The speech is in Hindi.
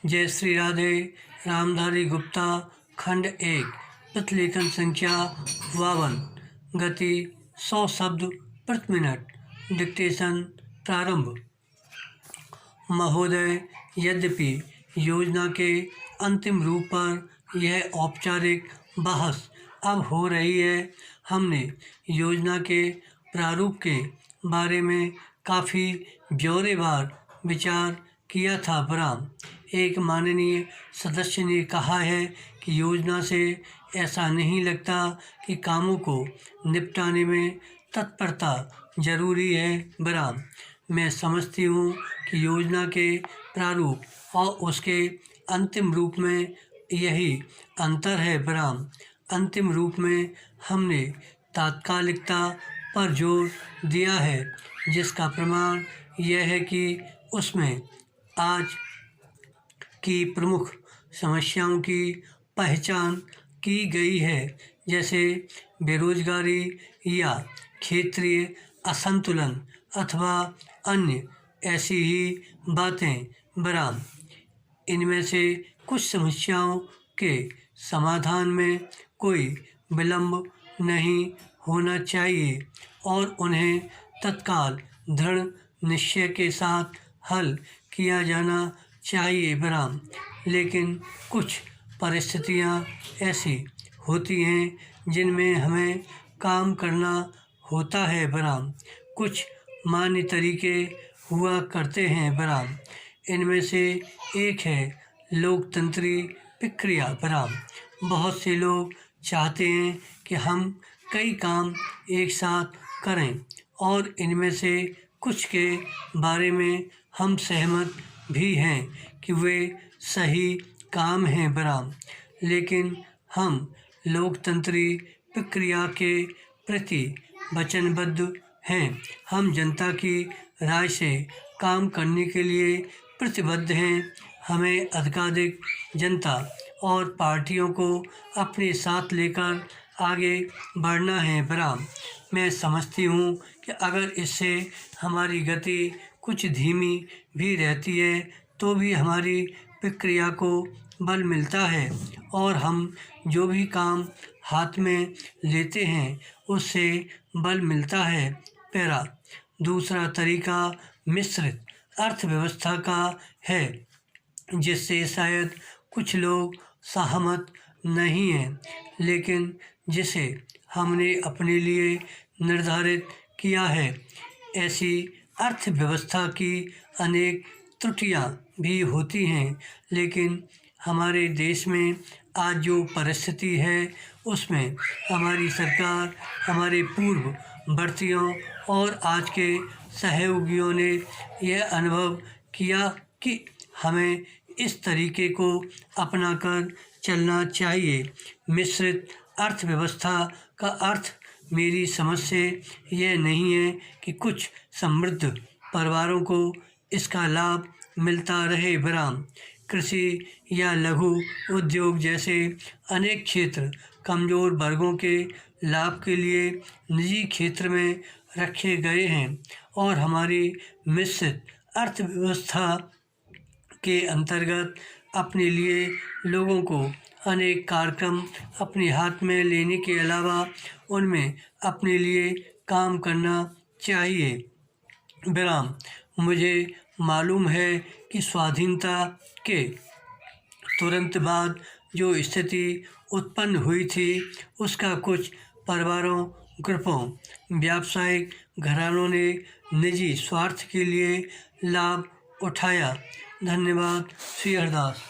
जय श्री राधे। रामधारी गुप्ता, खंड 1, प्रतिलेखन संख्या 52, गति 100 शब्द प्रति मिनट। डिक्टेशन प्रारंभ। महोदय, यद्यपि योजना के अंतिम रूप पर यह औपचारिक बहस अब हो रही है, हमने योजना के प्रारूप के बारे में काफ़ी ब्यौरेवार विचार किया था। बराम, एक माननीय सदस्य ने कहा है कि योजना से ऐसा नहीं लगता कि कामों को निपटाने में तत्परता जरूरी है। बराम, मैं समझती हूँ कि योजना के प्रारूप और उसके अंतिम रूप में यही अंतर है। बराम, अंतिम रूप में हमने तात्कालिकता पर जोर दिया है, जिसका प्रमाण यह है कि उसमें आज की प्रमुख समस्याओं की पहचान की गई है, जैसे बेरोजगारी या क्षेत्रीय असंतुलन अथवा अन्य ऐसी ही बातें। बराम, इनमें से कुछ समस्याओं के समाधान में कोई विलंब नहीं होना चाहिए और उन्हें तत्काल दृढ़ निश्चय के साथ हल किया जाना चाहिए। बराम, लेकिन कुछ परिस्थितियां ऐसी होती हैं जिनमें हमें काम करना होता है। बराम, कुछ मान्य तरीके हुआ करते हैं। बराम, इनमें से एक है लोकतंत्री प्रक्रिया। बराम, बहुत से लोग चाहते हैं कि हम कई काम एक साथ करें और इनमें से कुछ के बारे में हम सहमत भी हैं कि वे सही काम हैं। बराम, लेकिन हम लोकतंत्री प्रक्रिया के प्रति वचनबद्ध हैं। हम जनता की राय से काम करने के लिए प्रतिबद्ध हैं। हमें अधिकाधिक जनता और पार्टियों को अपने साथ लेकर आगे बढ़ना है। बराम, मैं समझती हूँ कि अगर इससे हमारी गति कुछ धीमी भी रहती है तो भी हमारी प्रक्रिया को बल मिलता है और हम जो भी काम हाथ में लेते हैं उससे बल मिलता है। पैरा, दूसरा तरीका मिश्रित अर्थव्यवस्था का है, जिससे शायद कुछ लोग सहमत नहीं हैं, लेकिन जिसे हमने अपने लिए निर्धारित किया है। ऐसी अर्थव्यवस्था की अनेक त्रुटियां भी होती हैं, लेकिन हमारे देश में आज जो परिस्थिति है उसमें हमारी सरकार, हमारे पूर्ववर्तियों और आज के सहयोगियों ने यह अनुभव किया कि हमें इस तरीके को अपनाकर चलना चाहिए। मिश्रित अर्थव्यवस्था का अर्थ मेरी समझ से यह नहीं है कि कुछ समृद्ध परिवारों को इसका लाभ मिलता रहे। बराम, कृषि या लघु उद्योग जैसे अनेक क्षेत्र कमज़ोर वर्गों के लाभ के लिए निजी क्षेत्र में रखे गए हैं और हमारी मिश्रित अर्थव्यवस्था के अंतर्गत अपने लिए लोगों को अनेक कार्यक्रम अपने हाथ में लेने के अलावा उनमें अपने लिए काम करना चाहिए। विराम, मुझे मालूम है कि स्वाधीनता के तुरंत बाद जो स्थिति उत्पन्न हुई थी उसका कुछ परिवारों, ग्रुपों, व्यावसायिक घरानों ने निजी स्वार्थ के लिए लाभ उठाया। धन्यवाद। श्री हरदास।